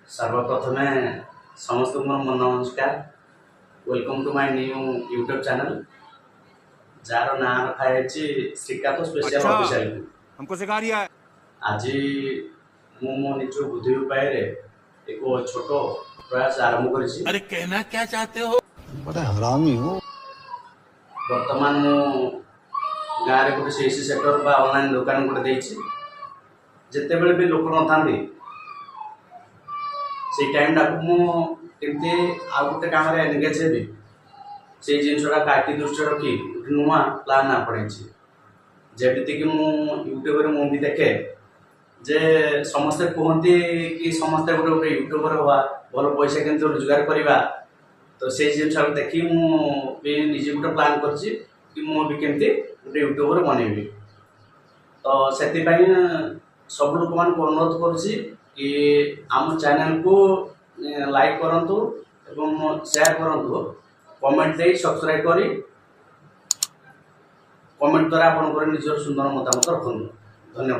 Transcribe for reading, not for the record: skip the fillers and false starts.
सर्वप्रथमे समस्त मोर नमस्कार। Welcome to my new YouTube channel जार ना रखा है श्रीकांत स्पेशल अच्छा, ऑफिशियल। हमको सिखा रिया है। आज मु मो निज बुद्धि उपाय एक छोट प्रयास आरंभ कर। अरे कहना क्या चाहते हो? बड़ा हरामी हो। बर्तमान मु गाँव में गोटे सीएससी सेक्टर बा ऑनलाइन दुकान गोटे जिते बड़े भी लोक न था से टाइम मुझे आउ गोटे कम एनगेज हेबी से जिनसा काटी दृष्टि रखी नुआ प्लान आपणे जमीक यूट्यूब मुझे देखे जे समस्ते कहते कि समस्ते गोटे गोटे यूट्यूबर हवा भल पैसा के रोजगार करवा। तो से जिनसा देखी मुझे गोटे प्लान कर केमती गोटे यूट्यूबर बनैबी। तो से सब लोक मान अनुरोध कर आम चैनल को लाइक करंतु एवं शेयर करंतु कमेंट दे सब्सक्राइब करी कमेंट द्वारा आप निजर सुंदर मतामत रखु। धन्यवाद।